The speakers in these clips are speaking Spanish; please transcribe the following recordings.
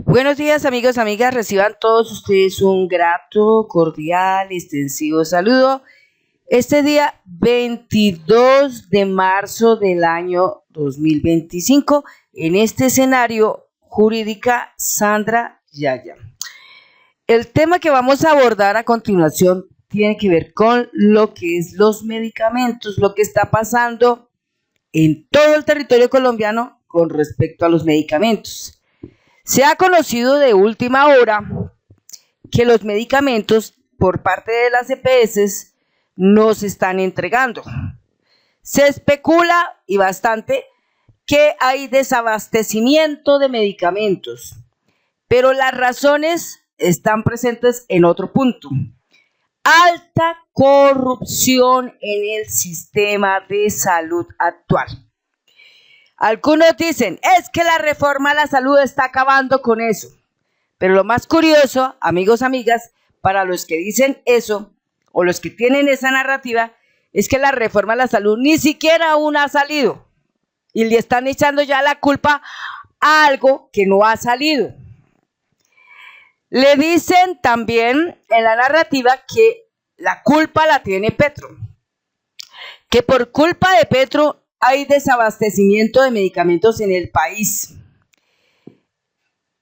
Buenos días amigos, amigas, reciban todos ustedes un grato, cordial, extensivo saludo. Este día 22 de marzo del año 2025, en este escenario jurídica Sandra Yaya. El tema que vamos a abordar a continuación tiene que ver con lo que es los medicamentos, lo que está pasando en todo el territorio colombiano con respecto a los medicamentos. Se ha conocido de última hora que los medicamentos por parte de las EPS no se están entregando. Se especula y bastante que hay desabastecimiento de medicamentos, pero las razones están presentes en otro punto. Alta corrupción en el sistema de salud actual. Algunos dicen, es que la reforma a la salud está acabando con eso. Pero lo más curioso, amigos, amigas, para los que dicen eso, o los que tienen esa narrativa, es que la reforma a la salud ni siquiera aún ha salido. Y le están echando ya la culpa a algo que no ha salido. Le dicen también en la narrativa que la culpa la tiene Petro. Que por culpa de Petro hay desabastecimiento de medicamentos en el país.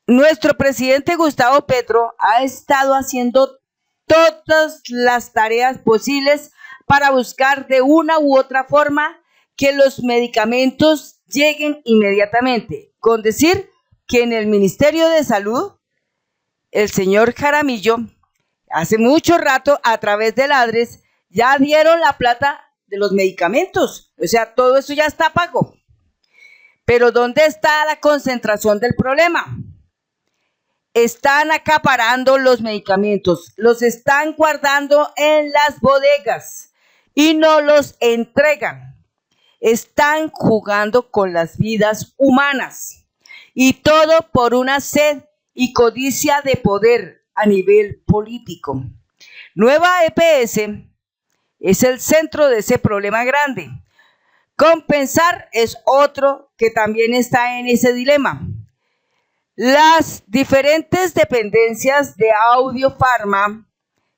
Nuestro presidente Gustavo Petro ha estado haciendo todas las tareas posibles para buscar de una u otra forma que los medicamentos lleguen inmediatamente. Con decir que en el Ministerio de Salud, el señor Jaramillo, hace mucho rato a través del ADRES, ya dieron la plata de los medicamentos. O sea, todo eso ya está pago. Pero ¿dónde está la concentración del problema? Están acaparando los medicamentos, los están guardando en las bodegas y no los entregan. Están jugando con las vidas humanas y todo por una sed y codicia de poder a nivel político. Nueva EPS es el centro de ese problema grande. Compensar es otro que también está en ese dilema. Las diferentes dependencias de Audiofarma,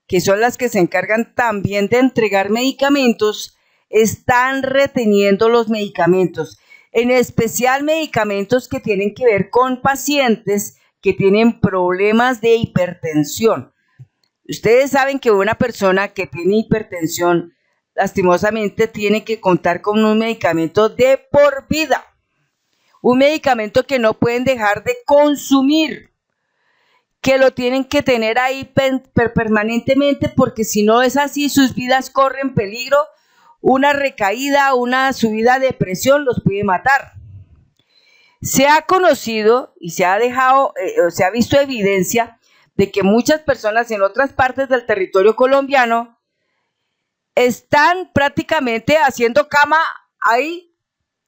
que son las que se encargan también de entregar medicamentos, están reteniendo los medicamentos, en especial medicamentos que tienen que ver con pacientes que tienen problemas de hipertensión. Ustedes saben que una persona que tiene hipertensión, lastimosamente, tiene que contar con un medicamento de por vida. Un medicamento que no pueden dejar de consumir, que lo tienen que tener ahí permanentemente, porque si no es así, sus vidas corren peligro. Una recaída, una subida de presión los puede matar. Se ha conocido y se ha se ha visto evidencia de que muchas personas en otras partes del territorio colombiano están prácticamente haciendo cama ahí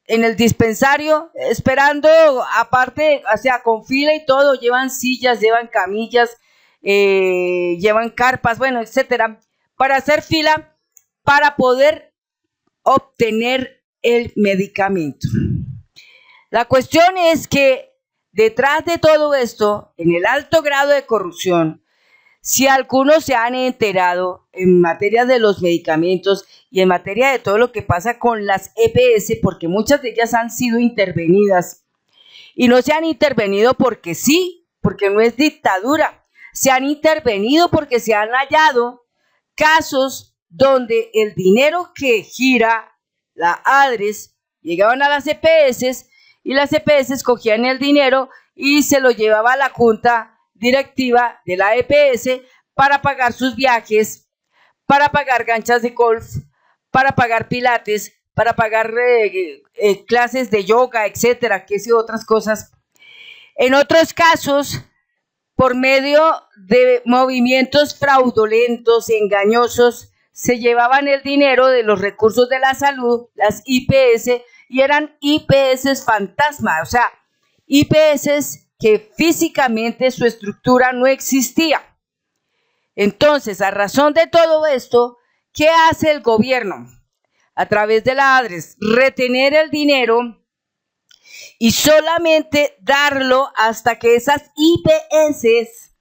en el dispensario, esperando, aparte, o sea, con fila y todo, llevan sillas, llevan camillas, llevan carpas, bueno, etcétera, para hacer fila para poder obtener el medicamento. La cuestión es que detrás de todo esto, en el alto grado de corrupción, si algunos se han enterado en materia de los medicamentos y en materia de todo lo que pasa con las EPS, porque muchas de ellas han sido intervenidas y no se han intervenido porque sí, porque no es dictadura, se han intervenido porque se han hallado casos donde el dinero que gira la ADRES llegaban a las EPS y las EPS cogían el dinero y se lo llevaba a la junta directiva de la EPS para pagar sus viajes, para pagar canchas de golf, para pagar pilates, para pagar clases de yoga, etcétera, que sé otras cosas. En otros casos, por medio de movimientos fraudulentos, engañosos, se llevaban el dinero de los recursos de la salud, las IPS, y eran IPS fantasma, o sea, IPS que físicamente su estructura no existía. Entonces, a razón de todo esto, ¿qué hace el gobierno? A través de la ADRES, retener el dinero y solamente darlo hasta que esas IPS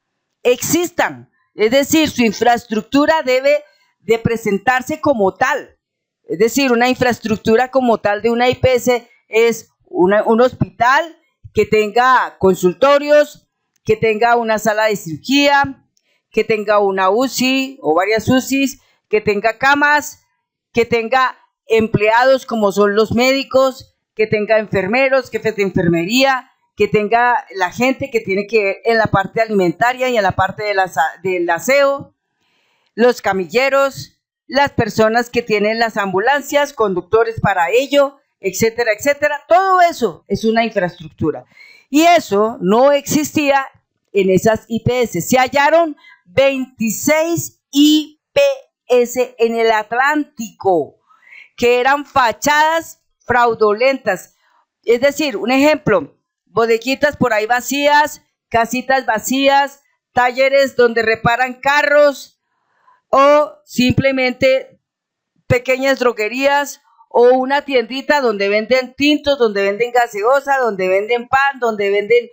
existan. Es decir, su infraestructura debe de presentarse como tal. Es decir, una infraestructura como tal de una IPS es un hospital que tenga consultorios, que tenga una sala de cirugía, que tenga una UCI o varias UCIs, que tenga camas, que tenga empleados como son los médicos, que tenga enfermeros, jefes de enfermería, que tenga la gente que tiene que ver en la parte alimentaria y en la parte del aseo, los camilleros, las personas que tienen las ambulancias, conductores para ello, etcétera, etcétera. Todo eso es una infraestructura. Y eso no existía en esas IPS. Se hallaron 26 IPS en el Atlántico, que eran fachadas fraudulentas. Es decir, un ejemplo, bodeguitas por ahí vacías, casitas vacías, talleres donde reparan carros o simplemente pequeñas droguerías o una tiendita donde venden tintos, donde venden gaseosa, donde venden pan, donde venden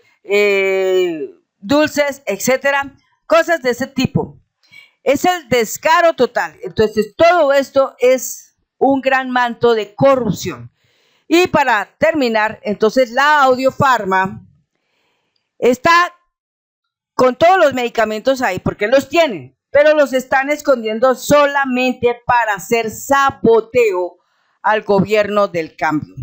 dulces, etcétera, cosas de ese tipo. Es el descaro total. Entonces, todo esto es un gran manto de corrupción. Y para terminar, entonces la Audiofarma está con todos los medicamentos ahí, porque los tienen, pero los están escondiendo solamente para hacer saboteo al gobierno del cambio.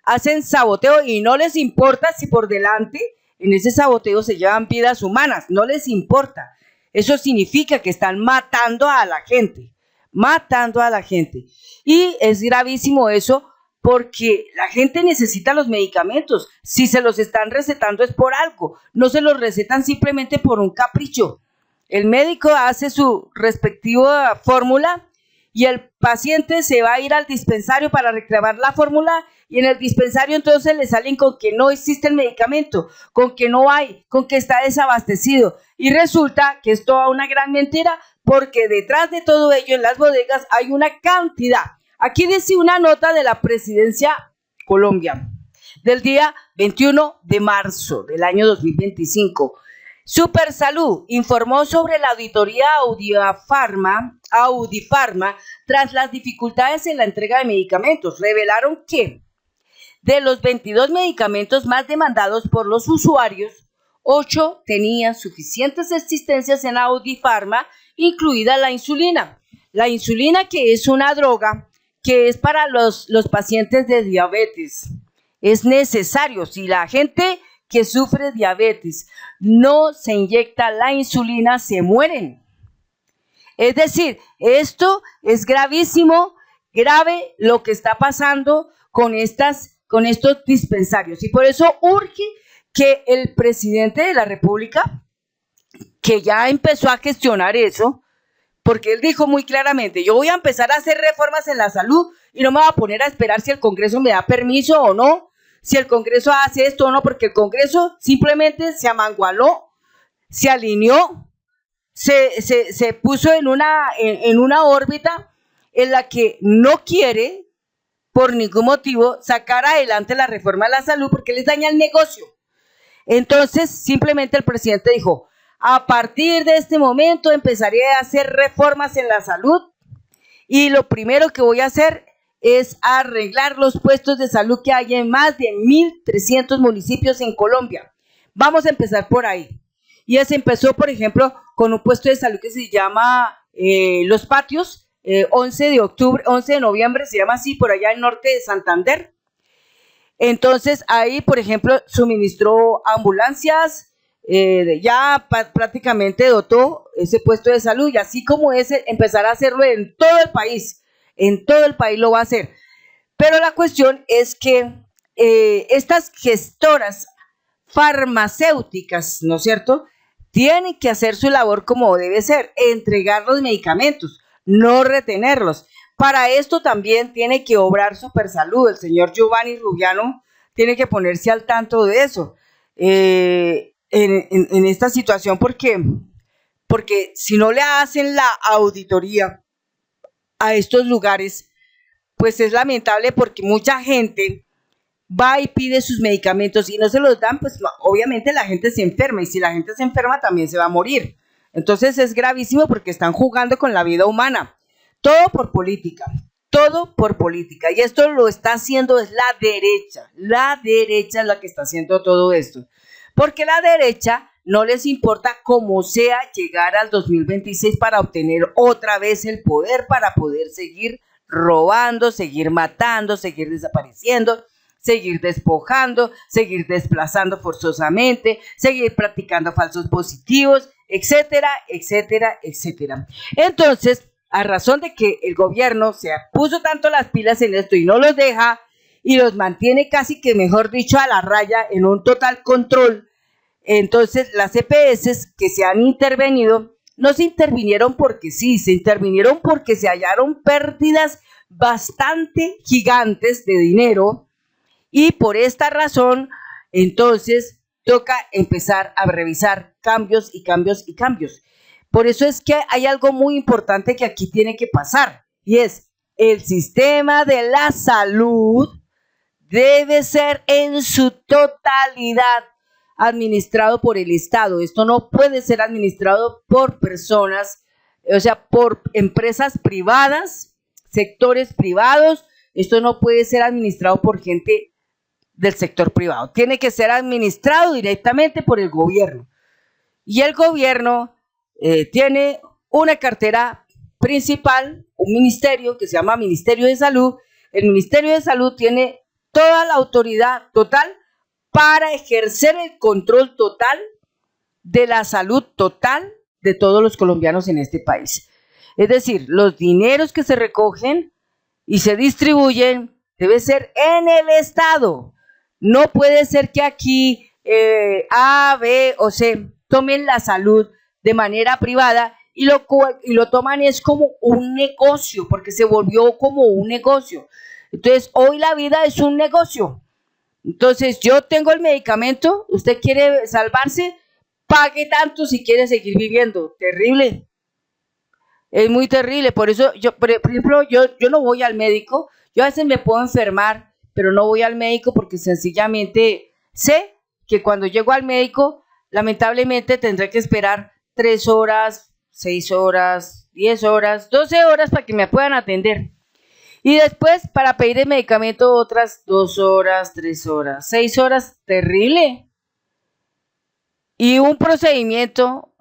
Hacen saboteo y no les importa si por delante en ese saboteo se llevan vidas humanas, no les importa. Eso significa que están matando a la gente, matando a la gente. Y es gravísimo eso porque la gente necesita los medicamentos. Si se los están recetando es por algo, no se los recetan simplemente por un capricho. El médico hace su respectiva fórmula y el paciente se va a ir al dispensario para reclamar la fórmula y en el dispensario entonces le salen con que no existe el medicamento, con que no hay, con que está desabastecido. Y resulta que es toda una gran mentira porque detrás de todo ello en las bodegas hay una cantidad. Aquí dice una nota de la Presidencia Colombia del día 21 de marzo del año 2025. Supersalud informó sobre la auditoría Audifarma tras las dificultades en la entrega de medicamentos. Revelaron que de los 22 medicamentos más demandados por los usuarios, 8 tenían suficientes existencias en Audifarma, incluida la insulina. La insulina, que es una droga que es para los pacientes de diabetes. Es necesario, si la gente que sufre diabetes no se inyecta la insulina, se mueren. Es decir, esto es gravísimo, grave lo que está pasando con estos dispensarios. Y por eso urge que el presidente de la República, que ya empezó a gestionar eso, porque él dijo muy claramente, yo voy a empezar a hacer reformas en la salud y no me voy a poner a esperar si el Congreso me da permiso o no, si el Congreso hace esto o no, porque el Congreso simplemente se amangualó, se alineó, se puso en una órbita en la que no quiere por ningún motivo sacar adelante la reforma de la salud porque les daña el negocio. Entonces simplemente el presidente dijo, a partir de este momento empezaré a hacer reformas en la salud y lo primero que voy a hacer es arreglar los puestos de salud que hay en más de 1.300 municipios en Colombia. Vamos a empezar por ahí. Y se empezó, por ejemplo, con un puesto de salud que se llama Los Patios, 11 de noviembre, se llama así, por allá en norte de Santander. Entonces, ahí, por ejemplo, suministró ambulancias, ya prácticamente dotó ese puesto de salud y así como ese, empezar a hacerlo en todo el país lo va a hacer. Pero la cuestión es que estas gestoras farmacéuticas, ¿no es cierto?, tienen que hacer su labor como debe ser, entregar los medicamentos, no retenerlos. Para esto también tiene que obrar Supersalud, el señor Giovanni Rubiano tiene que ponerse al tanto de eso. En esta situación porque si no le hacen la auditoría a estos lugares, pues es lamentable porque mucha gente va y pide sus medicamentos y no se los dan, pues obviamente la gente se enferma y si la gente se enferma también se va a morir. Entonces es gravísimo porque están jugando con la vida humana. Todo por política, todo por política. Y esto lo está haciendo es la derecha es la que está haciendo todo esto. Porque la derecha no les importa cómo sea llegar al 2026 para obtener otra vez el poder, para poder seguir robando, seguir matando, seguir desapareciendo, seguir despojando, seguir desplazando forzosamente, seguir practicando falsos positivos, etcétera, etcétera, etcétera. Entonces, a razón de que el gobierno se puso tanto las pilas en esto y no los deja y los mantiene casi que, mejor dicho, a la raya en un total control, entonces las EPS que se han intervenido, no se intervinieron porque sí, se intervinieron porque se hallaron pérdidas bastante gigantes de dinero y por esta razón, entonces, toca empezar a revisar cambios y cambios y cambios. Por eso es que hay algo muy importante que aquí tiene que pasar y es el sistema de la salud debe ser en su totalidad administrado por el Estado. Esto no puede ser administrado por personas, o sea, por empresas privadas, sectores privados. Esto no puede ser administrado por gente del sector privado. Tiene que ser administrado directamente por el gobierno. Y el gobierno tiene una cartera principal, un ministerio que se llama Ministerio de Salud. El Ministerio de Salud tiene toda la autoridad total para ejercer el control total de la salud total de todos los colombianos en este país. Es decir, los dineros que se recogen y se distribuyen debe ser en el Estado. No puede ser que aquí A, B o C tomen la salud de manera privada y lo toman es como un negocio, porque se volvió como un negocio. Entonces, hoy la vida es un negocio. Entonces, yo tengo el medicamento, usted quiere salvarse, pague tanto si quiere seguir viviendo. Terrible. Es muy terrible. Por eso, por ejemplo, yo no voy al médico. Yo a veces me puedo enfermar, pero no voy al médico porque sencillamente sé que cuando llego al médico, lamentablemente tendré que esperar 3 horas, 6 horas, 10 horas, 12 horas para que me puedan atender. Y después, para pedir el medicamento, otras 2 horas, 3 horas, 6 horas, terrible. Y un procedimiento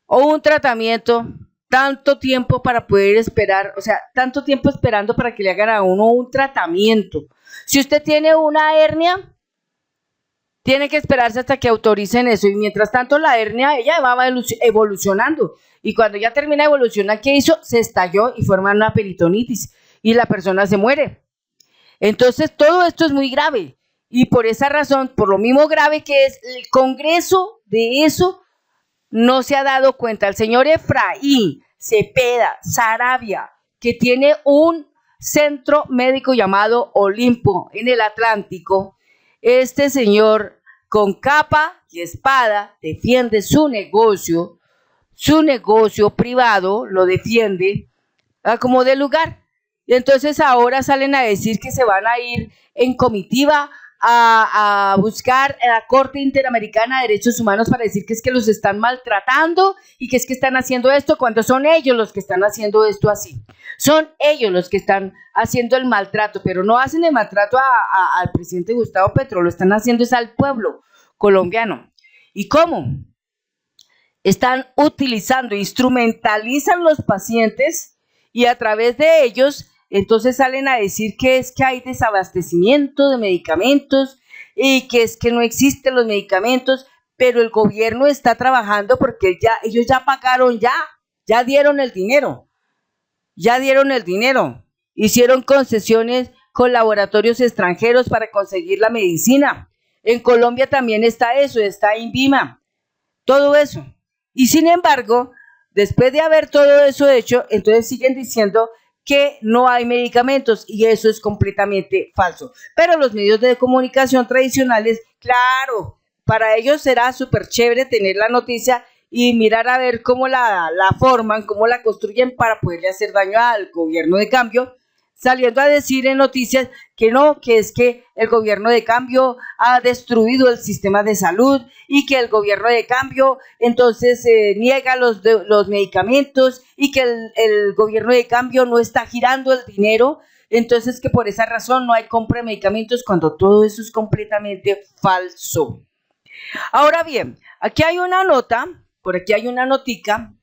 o un tratamiento, tanto tiempo para poder esperar, o sea, tanto tiempo esperando para que le hagan a uno un tratamiento. Si usted tiene una hernia, tiene que esperarse hasta que autoricen eso. Y mientras tanto, la hernia, ella va evolucionando. Y cuando ya termina de evolucionar, ¿qué hizo? Se estalló y forma una peritonitis. Y la persona se muere. Entonces, todo esto es muy grave. Y por esa razón, por lo mismo grave que es, el Congreso de eso no se ha dado cuenta. El señor Efraín Cepeda Saravia, que tiene un centro médico llamado Olimpo en el Atlántico, este señor con capa y espada defiende su negocio privado, lo defiende como de lugar. Y entonces ahora salen a decir que se van a ir en comitiva a buscar a la Corte Interamericana de Derechos Humanos para decir que es que los están maltratando y que es que están haciendo esto cuando son ellos los que están haciendo esto así. Son ellos los que están haciendo el maltrato, pero no hacen el maltrato al presidente Gustavo Petro, lo están haciendo es al pueblo colombiano. ¿Y cómo? Están utilizando, instrumentalizan los pacientes y a través de ellos entonces salen a decir que es que hay desabastecimiento de medicamentos y que es que no existen los medicamentos, pero el gobierno está trabajando porque ellos ya pagaron, ya dieron el dinero, hicieron concesiones con laboratorios extranjeros para conseguir la medicina. En Colombia también está eso, está INVIMA, todo eso. Y sin embargo, después de haber todo eso hecho, entonces siguen diciendo que no hay medicamentos y eso es completamente falso. Pero los medios de comunicación tradicionales, claro, para ellos será súper chévere tener la noticia y mirar a ver cómo la forman, cómo la construyen para poderle hacer daño al gobierno de cambio saliendo a decir en noticias que no, que es que el gobierno de cambio ha destruido el sistema de salud y que el gobierno de cambio entonces niega los medicamentos y que el gobierno de cambio no está girando el dinero, entonces que por esa razón no hay compra de medicamentos, cuando todo eso es completamente falso. Ahora bien, aquí hay una nota, por aquí hay una notica,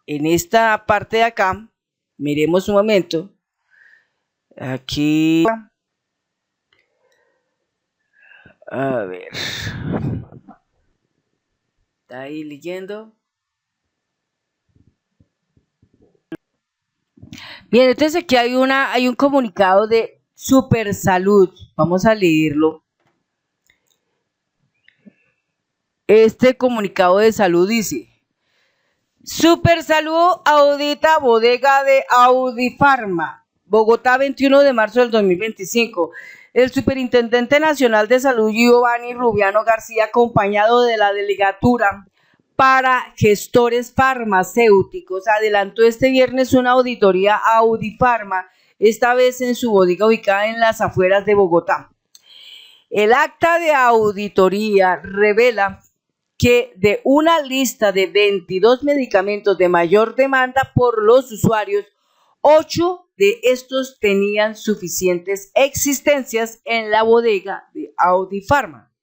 en esta parte de acá, miremos un momento, aquí, a ver, está ahí leyendo. Bien, entonces aquí hay un comunicado de Supersalud, vamos a leerlo. Este comunicado de salud dice: Supersalud audita bodega de Audifarma, Bogotá, 21 de marzo del 2025. El Superintendente Nacional de Salud, Giovanni Rubiano García, acompañado de la Delegatura para Gestores Farmacéuticos, adelantó este viernes una auditoría a Audifarma, esta vez en su bodega ubicada en las afueras de Bogotá. El acta de auditoría revela que de una lista de 22 medicamentos de mayor demanda por los usuarios, 8 de estos tenían suficientes existencias en la bodega de Audifarma,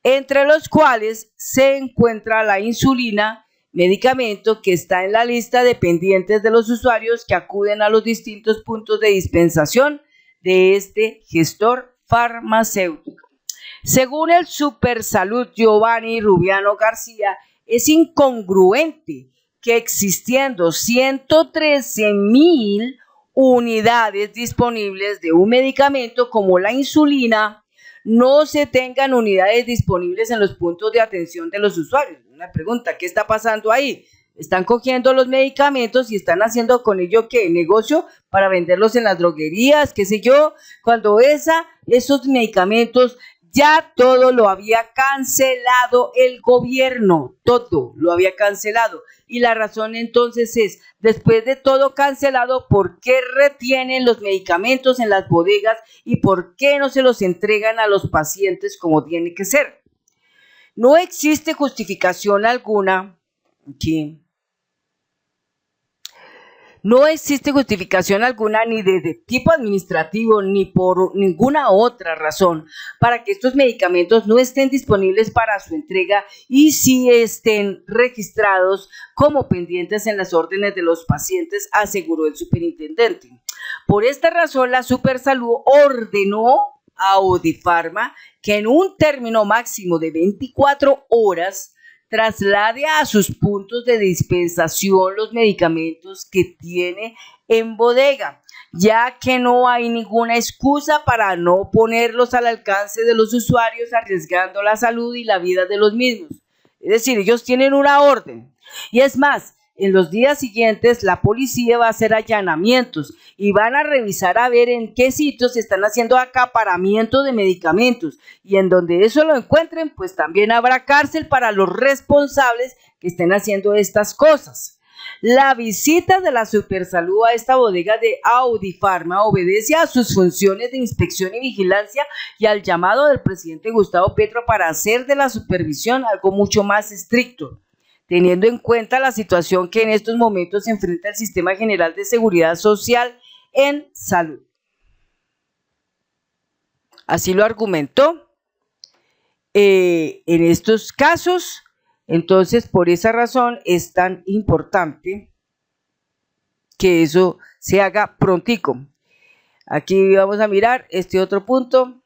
entre los cuales se encuentra la insulina, medicamento que está en la lista de pendientes de los usuarios que acuden a los distintos puntos de dispensación de este gestor farmacéutico. Según el Supersalud Giovanni Rubiano García, es incongruente que existiendo 113,000 unidades disponibles de un medicamento como la insulina, no se tengan unidades disponibles en los puntos de atención de los usuarios. Una pregunta, ¿qué está pasando ahí? Están cogiendo los medicamentos y están haciendo con ello, ¿qué? Negocio para venderlos en las droguerías, qué sé yo, cuando esos medicamentos ya todo lo había cancelado el gobierno, todo lo había cancelado. Y la razón entonces es, después de todo cancelado, ¿por qué retienen los medicamentos en las bodegas y por qué no se los entregan a los pacientes como tiene que ser? No existe justificación alguna aquí. No existe justificación alguna ni de tipo administrativo ni por ninguna otra razón para que estos medicamentos no estén disponibles para su entrega y sí estén registrados como pendientes en las órdenes de los pacientes, aseguró el superintendente. Por esta razón, la Supersalud ordenó a Audifarma que en un término máximo de 24 horas traslade a sus puntos de dispensación los medicamentos que tiene en bodega, ya que no hay ninguna excusa para no ponerlos al alcance de los usuarios, arriesgando la salud y la vida de los mismos. Es decir, ellos tienen una orden. Y es más, en los días siguientes la policía va a hacer allanamientos y van a revisar a ver en qué sitios se están haciendo acaparamiento de medicamentos, y en donde eso lo encuentren, pues también habrá cárcel para los responsables que estén haciendo estas cosas. La visita de la Supersalud a esta bodega de Audifarma obedece a sus funciones de inspección y vigilancia y al llamado del presidente Gustavo Petro para hacer de la supervisión algo mucho más estricto, teniendo en cuenta la situación que en estos momentos se enfrenta el Sistema General de Seguridad Social en salud. Así lo argumentó en estos casos. Entonces, por esa razón es tan importante que eso se haga prontico. Aquí vamos a mirar este otro punto.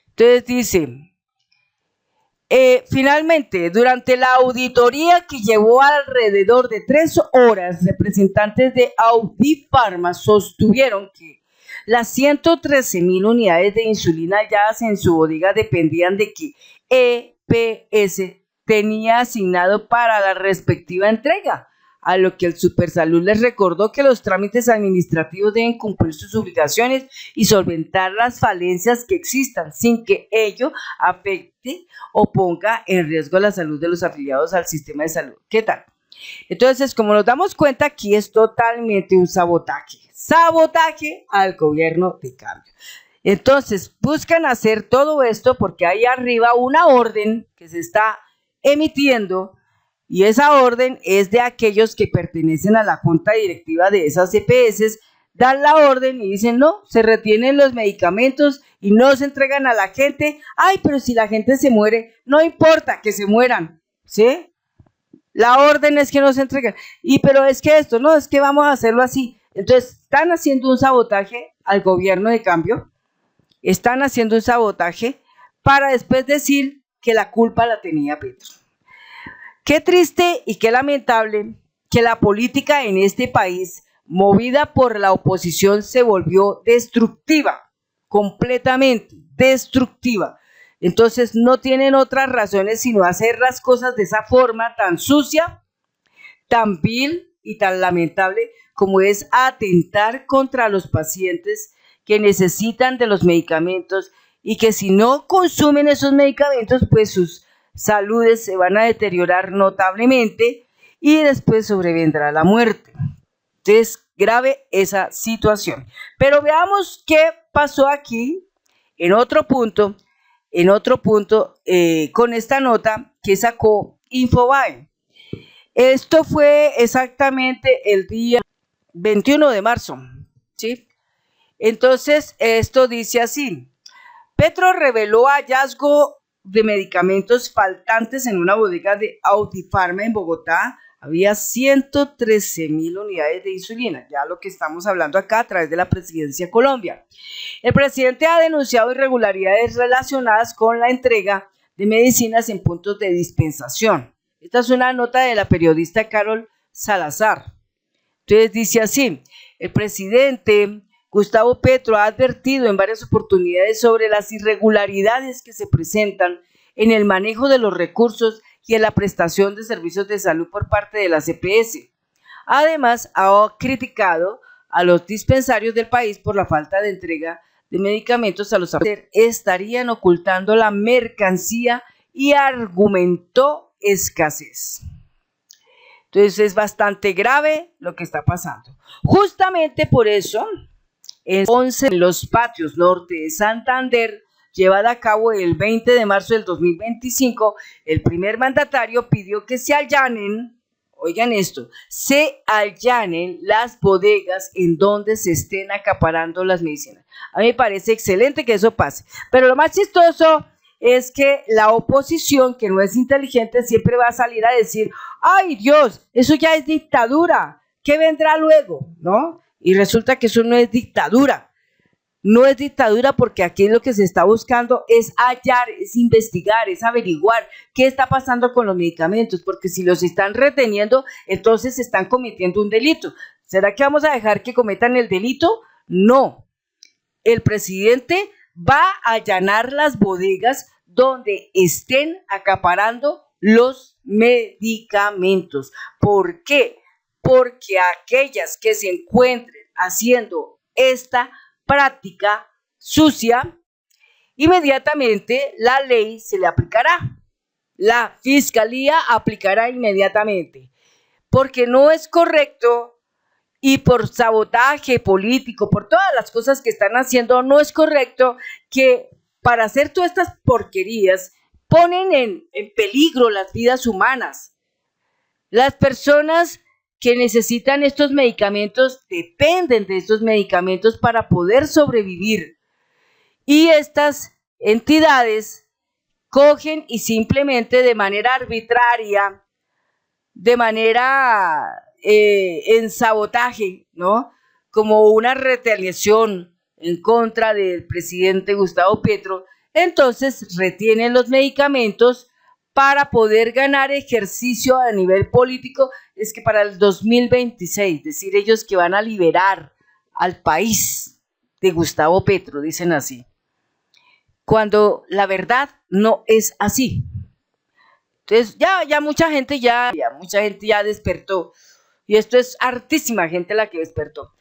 Entonces dice: finalmente, durante la auditoría que llevó alrededor de 3 horas, representantes de Audifarma sostuvieron que las 113,000 unidades de insulina halladas en su bodega dependían de que EPS tenía asignado para la respectiva entrega, a lo que el Supersalud les recordó que los trámites administrativos deben cumplir sus obligaciones y solventar las falencias que existan sin que ello afecte o ponga en riesgo la salud de los afiliados al sistema de salud. ¿Qué tal? Entonces, como nos damos cuenta, aquí es totalmente un sabotaje. Sabotaje al gobierno de cambio. Entonces, buscan hacer todo esto porque hay arriba una orden que se está emitiendo y esa orden es de aquellos que pertenecen a la junta directiva de esas EPS, dan la orden y dicen no, se retienen los medicamentos y no se entregan a la gente. Ay, pero si la gente se muere, no importa que se mueran, ¿sí? La orden es que no se entreguen. Y pero es que esto, no, es que vamos a hacerlo así. Entonces, están haciendo un sabotaje al gobierno de cambio, están haciendo un sabotaje para después decir que la culpa la tenía Petro. Qué triste y qué lamentable que la política en este país, movida por la oposición, se volvió destructiva, completamente destructiva. Entonces no tienen otras razones sino hacer las cosas de esa forma tan sucia, tan vil y tan lamentable como es atentar contra los pacientes que necesitan de los medicamentos y que si no consumen esos medicamentos, pues sus saludes se van a deteriorar notablemente y después sobrevendrá la muerte. Entonces, grave esa situación. Pero veamos qué pasó aquí en otro punto, con esta nota que sacó Infobae. Esto fue exactamente el día 21 de marzo, ¿sí? Entonces, esto dice así: Petro reveló hallazgo de medicamentos faltantes en una bodega de Autifarma en Bogotá. Había 113.000 unidades de insulina, ya lo que estamos hablando acá a través de la Presidencia de Colombia. El presidente ha denunciado irregularidades relacionadas con la entrega de medicinas en puntos de dispensación. Esta es una nota de la periodista Carol Salazar. Entonces dice así: el presidente Gustavo Petro ha advertido en varias oportunidades sobre las irregularidades que se presentan en el manejo de los recursos y en la prestación de servicios de salud por parte de las EPS. Además, ha criticado a los dispensarios del país por la falta de entrega de medicamentos a los pacientes. Estarían ocultando la mercancía y argumentó escasez. Entonces es bastante grave lo que está pasando. Justamente por eso, en los patios norte de Santander, llevada a cabo el 20 de marzo del 2025, el primer mandatario pidió que se allanen, oigan esto, se allanen las bodegas en donde se estén acaparando las medicinas. A mí me parece excelente que eso pase, pero lo más chistoso es que la oposición, que no es inteligente, siempre va a salir a decir, ay Dios, eso ya es dictadura, ¿qué vendrá luego? ¿No? Y resulta que eso no es dictadura. No es dictadura porque aquí lo que se está buscando es hallar, es investigar, es averiguar qué está pasando con los medicamentos, porque si los están reteniendo, entonces están cometiendo un delito. ¿Será que vamos a dejar que cometan el delito? No. El presidente va a allanar las bodegas donde estén acaparando los medicamentos. ¿Por qué? Porque aquellas que se encuentren haciendo esta práctica sucia, inmediatamente la ley se le aplicará. La fiscalía aplicará inmediatamente, porque no es correcto y por sabotaje político, por todas las cosas que están haciendo, no es correcto que para hacer todas estas porquerías ponen en peligro las vidas humanas. Las personas que necesitan estos medicamentos dependen de estos medicamentos para poder sobrevivir. Y estas entidades cogen y simplemente de manera arbitraria, de manera en sabotaje, ¿no? Como una retaliación en contra del presidente Gustavo Petro, entonces retienen los medicamentos para poder ganar ejercicio a nivel político. Es que para el 2026, decir ellos que van a liberar al país de Gustavo Petro, dicen así, cuando la verdad no es así. Entonces ya mucha gente ya despertó, y esto es hartísima gente la que despertó.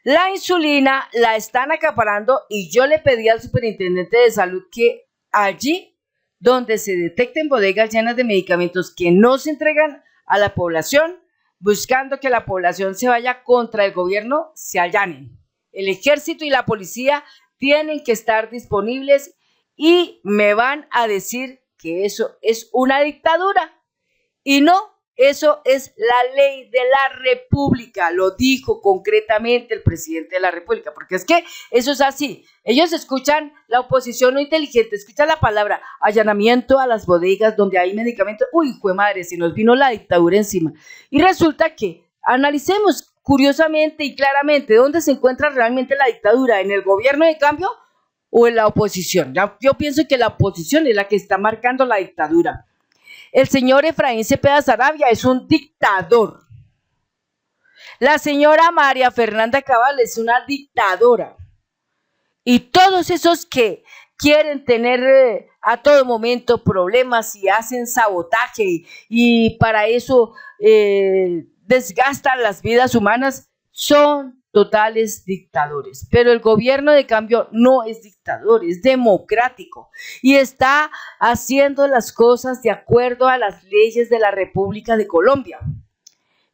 La insulina la están acaparando y yo le pedí al superintendente de salud que allí donde se detecten bodegas llenas de medicamentos que no se entregan a la población, buscando que la población se vaya contra el gobierno, se allanen. El ejército y la policía tienen que estar disponibles y me van a decir que eso es una dictadura. Y no, eso es la ley de la República, lo dijo concretamente el presidente de la República, porque es que eso es así. Ellos escuchan, la oposición no inteligente, escuchan la palabra allanamiento a las bodegas donde hay medicamentos. Uy, jue madre, se nos vino la dictadura encima. Y resulta que analicemos curiosamente y claramente dónde se encuentra realmente la dictadura, en el gobierno de cambio o en la oposición. Yo pienso que la oposición es la que está marcando la dictadura. El señor Efraín Cepeda Saravia es un dictador. La señora María Fernanda Cabal es una dictadora. Y todos esos que quieren tener a todo momento problemas y hacen sabotaje y para eso desgastan las vidas humanas, son totales dictadores. Pero el gobierno de cambio no es dictador, es democrático y está haciendo las cosas de acuerdo a las leyes de la República de Colombia.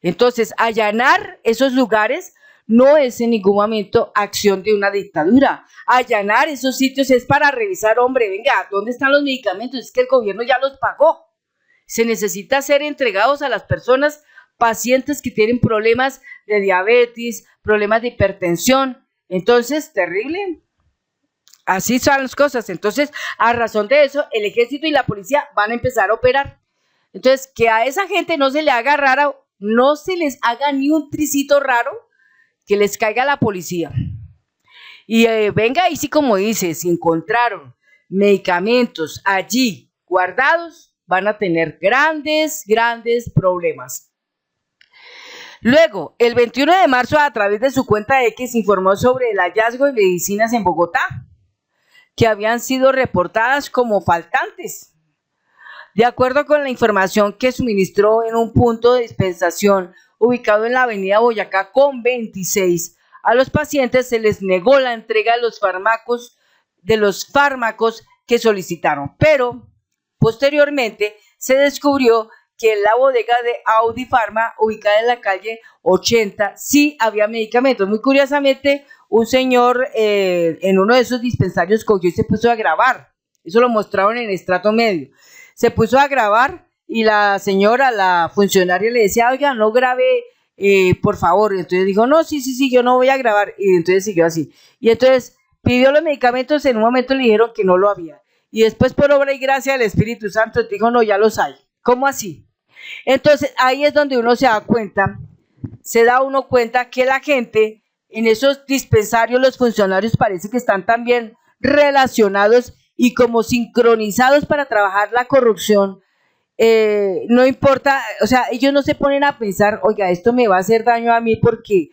Entonces, allanar esos lugares no es en ningún momento acción de una dictadura. Allanar esos sitios es para revisar, hombre, venga, ¿dónde están los medicamentos? Es que el gobierno ya los pagó. Se necesita ser entregados a las personas pacientes que tienen problemas de diabetes, problemas de hipertensión. Entonces, terrible. Así son las cosas. Entonces, a razón de eso, el ejército y la policía van a empezar a operar. Entonces, que a esa gente no se le haga raro, no se les haga ni un tricito raro que les caiga la policía. Y venga, y sí, como dice, si encontraron medicamentos allí guardados, van a tener grandes problemas. Luego, el 21 de marzo, a través de su cuenta X, informó sobre el hallazgo de medicinas en Bogotá, que habían sido reportadas como faltantes. De acuerdo con la información que suministró en un punto de dispensación ubicado en la avenida Boyacá con 26, a los pacientes se les negó la entrega de los fármacos que solicitaron, pero posteriormente se descubrió que en la bodega de Audi Pharma, ubicada en la calle 80, sí había medicamentos. Muy curiosamente, un señor en uno de esos dispensarios cogió y se puso a grabar. Eso lo mostraron en Estrato Medio. Se puso a grabar y la señora, la funcionaria, le decía, oiga, no grabe, por favor. Entonces dijo, no, sí, yo no voy a grabar. Y entonces siguió así. Y entonces pidió los medicamentos, en un momento le dijeron que no lo había. Y después, por obra y gracia del Espíritu Santo, dijo, no, ya los hay. ¿Cómo así? Entonces ahí es donde uno se da uno cuenta que la gente en esos dispensarios, los funcionarios parece que están también relacionados y como sincronizados para trabajar la corrupción. No importa, o sea, ellos no se ponen a pensar, oiga, esto me va a hacer daño a mí porque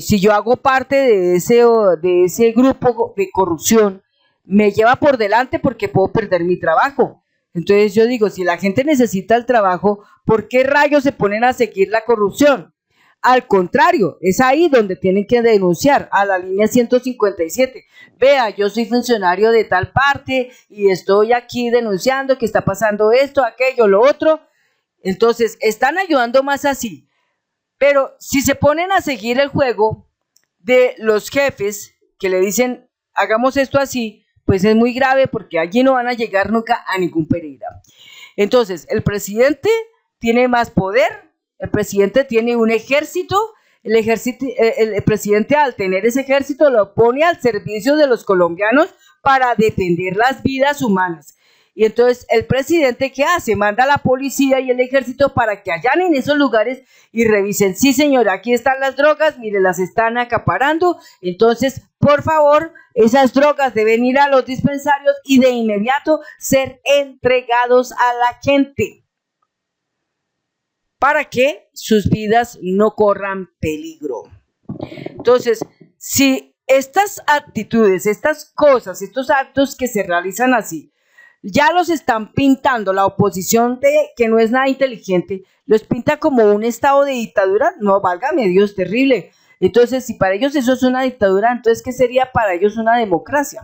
si yo hago parte de ese grupo de corrupción, me lleva por delante porque puedo perder mi trabajo. Entonces yo digo, si la gente necesita el trabajo, ¿por qué rayos se ponen a seguir la corrupción? Al contrario, es ahí donde tienen que denunciar a la línea 157. Vea, yo soy funcionario de tal parte y estoy aquí denunciando que está pasando esto, aquello, lo otro. Entonces, están ayudando más así. Pero si se ponen a seguir el juego de los jefes que le dicen, hagamos esto así, pues es muy grave porque allí no van a llegar nunca a ningún Pereira. Entonces, el presidente tiene más poder, el presidente tiene un ejército, el presidente al tener ese ejército lo pone al servicio de los colombianos para defender las vidas humanas. Y entonces el presidente, ¿qué hace? Manda a la policía y el ejército para que allanen esos lugares y revisen, sí señor, aquí están las drogas, mire, las están acaparando, entonces por favor, esas drogas deben ir a los dispensarios y de inmediato ser entregados a la gente para que sus vidas no corran peligro. Entonces, si estas actitudes, estas cosas, estos actos que se realizan así, ya los están pintando la oposición que no es nada inteligente, los pinta como un estado de dictadura, no, válgame Dios, terrible. Entonces, si para ellos eso es una dictadura, entonces, ¿qué sería para ellos una democracia?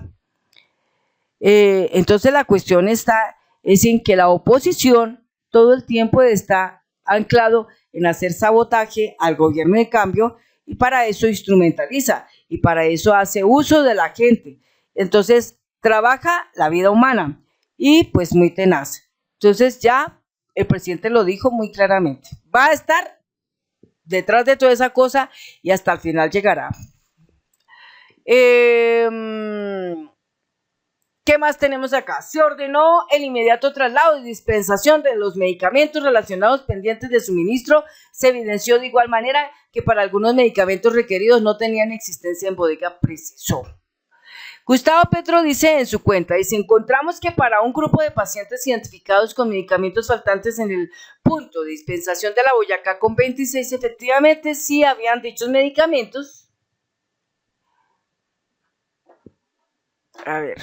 Entonces, la cuestión es en que la oposición todo el tiempo está anclado en hacer sabotaje al gobierno de cambio y para eso instrumentaliza y para eso hace uso de la gente. Entonces trabaja la vida humana y pues muy tenaz. Entonces ya el presidente lo dijo muy claramente. Va a estar detrás de toda esa cosa y hasta el final llegará. ¿Qué más tenemos acá? Se ordenó el inmediato traslado y dispensación de los medicamentos relacionados pendientes de suministro. Se evidenció de igual manera que para algunos medicamentos requeridos no tenían existencia en bodega, precisó. Gustavo Petro dice en su cuenta, dice, encontramos que para un grupo de pacientes identificados con medicamentos faltantes en el punto de dispensación de la Boyacá con 26, efectivamente sí habían dichos medicamentos. A ver.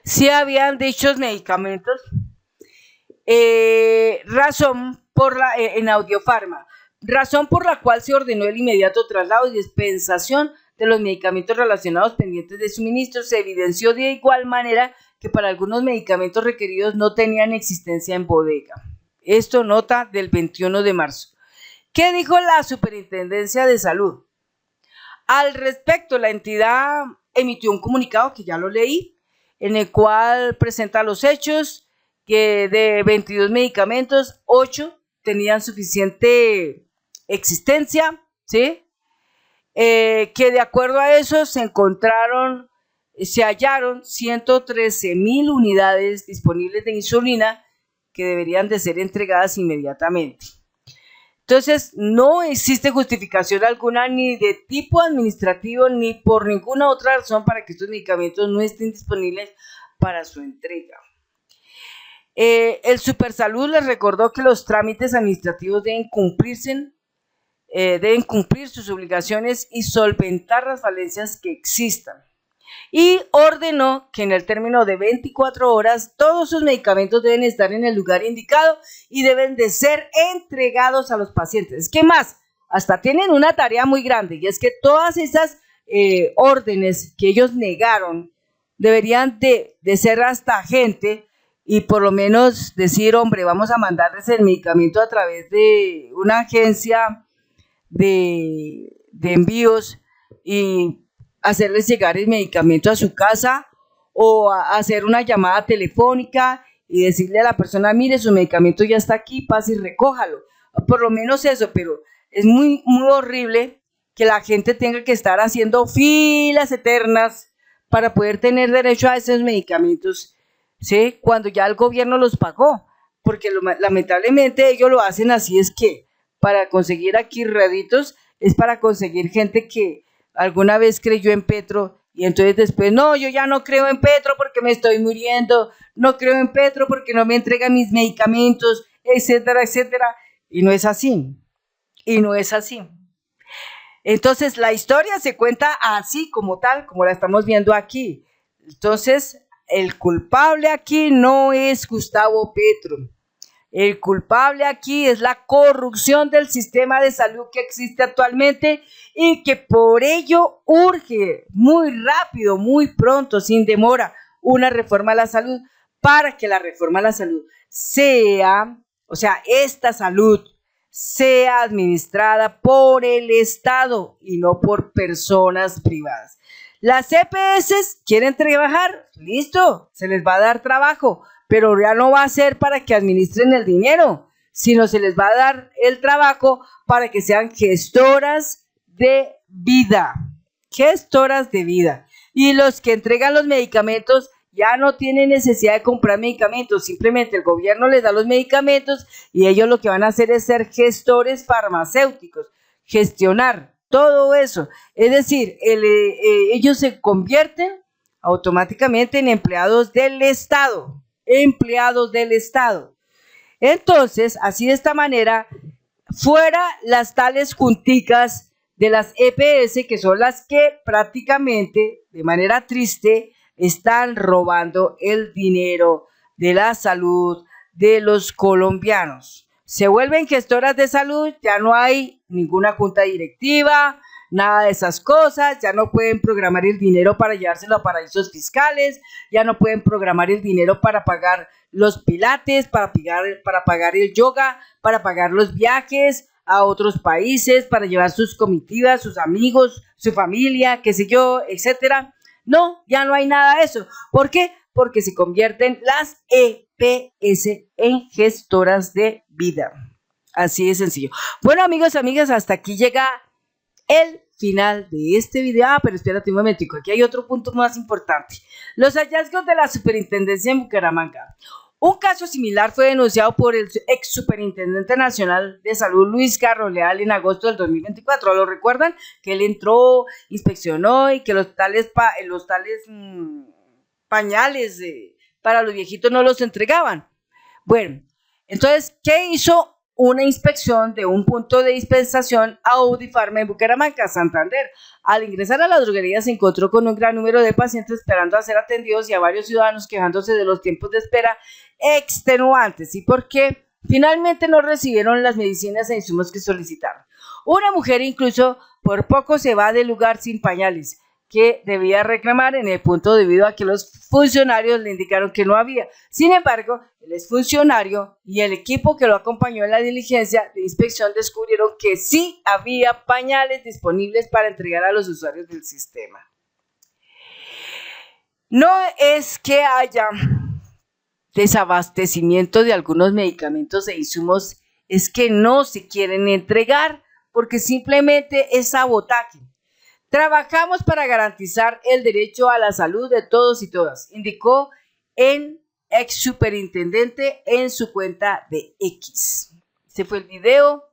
Sí habían dichos medicamentos. Razón por la en Audiofarma, razón por la cual se ordenó el inmediato traslado y dispensación de los medicamentos relacionados pendientes de suministro. Se evidenció de igual manera que para algunos medicamentos requeridos no tenían existencia en bodega. Esto nota del 21 de marzo. ¿Qué dijo la Superintendencia de Salud? Al respecto, la entidad emitió un comunicado que ya lo leí, en el cual presenta los hechos que de 22 medicamentos, 8 tenían suficiente existencia, ¿sí? Que de acuerdo a eso se hallaron 113,000 unidades disponibles de insulina que deberían de ser entregadas inmediatamente. Entonces, no existe justificación alguna ni de tipo administrativo ni por ninguna otra razón para que estos medicamentos no estén disponibles para su entrega. El Supersalud les recordó que los trámites administrativos deben cumplir sus obligaciones y solventar las falencias que existan. Y ordenó que en el término de 24 horas todos sus medicamentos deben estar en el lugar indicado y deben de ser entregados a los pacientes. ¿Qué más? Hasta tienen una tarea muy grande y es que todas esas órdenes que ellos negaron deberían de ser hasta gente y por lo menos decir, hombre, vamos a mandarles el medicamento a través de una agencia de envíos y hacerles llegar el medicamento a su casa o hacer una llamada telefónica y decirle a la persona, mire, su medicamento ya está aquí, pase y recójalo. Por lo menos eso, pero es muy, muy horrible que la gente tenga que estar haciendo filas eternas para poder tener derecho a esos medicamentos, ¿sí? Cuando ya el gobierno los pagó, porque lamentablemente ellos lo hacen así, es que para conseguir aquí réditos es para conseguir gente que alguna vez creyó en Petro y entonces después, no, yo ya no creo en Petro porque me estoy muriendo, no creo en Petro porque no me entrega mis medicamentos, etcétera, etcétera, y no es así, y no es así. Entonces la historia se cuenta así como tal, como la estamos viendo aquí. Entonces el culpable aquí no es Gustavo Petro. El culpable aquí es la corrupción del sistema de salud que existe actualmente y que por ello urge muy rápido, muy pronto, sin demora, una reforma a la salud para que la reforma a la salud sea, o sea, esta salud sea administrada por el Estado y no por personas privadas. Las EPS quieren trabajar, listo, se les va a dar trabajo, pero ya no va a ser para que administren el dinero, sino se les va a dar el trabajo para que sean gestoras de vida, gestoras de vida. Y los que entregan los medicamentos ya no tienen necesidad de comprar medicamentos, simplemente el gobierno les da los medicamentos y ellos lo que van a hacer es ser gestores farmacéuticos, gestionar todo eso. Es decir, ellos se convierten automáticamente en empleados del Estado. Entonces, así de esta manera, fuera las tales junticas de las EPS, que son las que prácticamente, de manera triste, están robando el dinero de la salud de los colombianos. Se vuelven gestoras de salud, ya no hay ninguna junta directiva, nada de esas cosas, ya no pueden programar el dinero para llevárselo a paraísos fiscales, ya no pueden programar el dinero para pagar los pilates, para pagar el yoga, para pagar los viajes a otros países, para llevar sus comitivas, sus amigos, su familia, qué sé yo, etcétera. No, ya no hay nada de eso. ¿Por qué? Porque se convierten las EPS en gestoras de vida. Así de sencillo. Bueno, amigos, amigas, hasta aquí llega el final de este video. Pero espérate un momentico, aquí hay otro punto más importante. Los hallazgos de la superintendencia en Bucaramanga. Un caso similar fue denunciado por el ex superintendente nacional de salud Luis Carlos Leal en agosto del 2024. ¿Lo recuerdan? Que él entró, inspeccionó y que los tales pañales para los viejitos no los entregaban. Bueno, entonces, ¿qué hizo? Una inspección de un punto de dispensación Audifarma en Bucaramanga, Santander. Al ingresar a la droguería se encontró con un gran número de pacientes esperando a ser atendidos y a varios ciudadanos quejándose de los tiempos de espera extenuantes y porque finalmente no recibieron las medicinas e insumos que solicitaron. Una mujer incluso por poco se va del lugar sin pañales que debía reclamar en el punto debido a que los funcionarios le indicaron que no había. Sin embargo, el exfuncionario y el equipo que lo acompañó en la diligencia de inspección descubrieron que sí había pañales disponibles para entregar a los usuarios del sistema. No es que haya desabastecimiento de algunos medicamentos e insumos, es que no se quieren entregar porque simplemente es sabotaje. Trabajamos para garantizar el derecho a la salud de todos y todas, indicó el ex superintendente en su cuenta de X. Ese fue el video.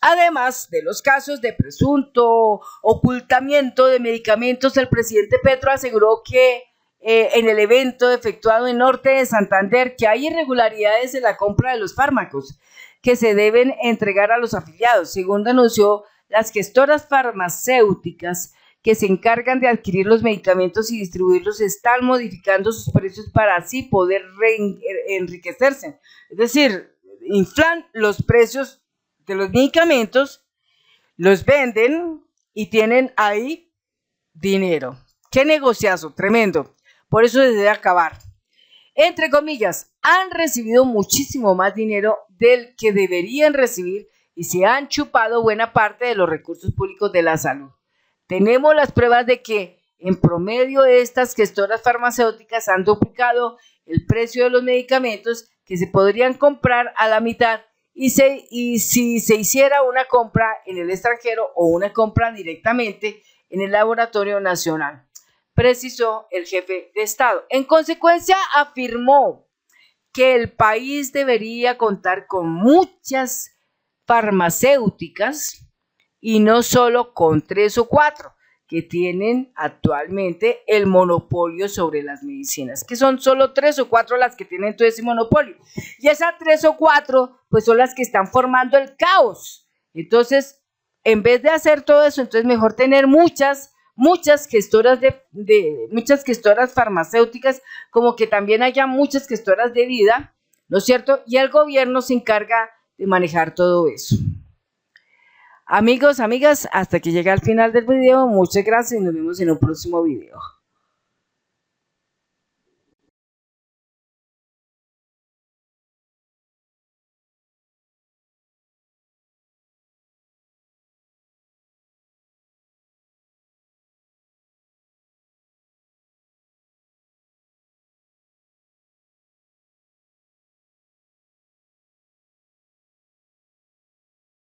Además de los casos de presunto ocultamiento de medicamentos, el presidente Petro aseguró que en el evento efectuado en Norte de Santander que hay irregularidades en la compra de los fármacos que se deben entregar a los afiliados. Según denunció, las gestoras farmacéuticas que se encargan de adquirir los medicamentos y distribuirlos están modificando sus precios para así poder enriquecerse. Es decir, inflan los precios de los medicamentos, los venden y tienen ahí dinero. ¡Qué negociazo! Tremendo. Por eso se debe acabar. Entre comillas, han recibido muchísimo más dinero del que deberían recibir y se han chupado buena parte de los recursos públicos de la salud. Tenemos las pruebas de que en promedio estas gestoras farmacéuticas han duplicado el precio de los medicamentos que se podrían comprar a la mitad y si se hiciera una compra en el extranjero o una compra directamente en el laboratorio nacional, precisó el jefe de Estado. En consecuencia, afirmó que el país debería contar con muchas farmacéuticas y no solo con 3 o 4 que tienen actualmente el monopolio sobre las medicinas, que son solo 3 o 4 las que tienen todo ese monopolio. Y esas 3 o 4 pues son las que están formando el caos. Entonces, en vez de hacer todo eso, entonces mejor tener muchas gestoras muchas gestoras farmacéuticas, como que también haya muchas gestoras de vida, ¿no es cierto? Y el gobierno se encarga de manejar todo eso. Amigos, amigas, hasta que llega al final del video, muchas gracias y nos vemos en un próximo video.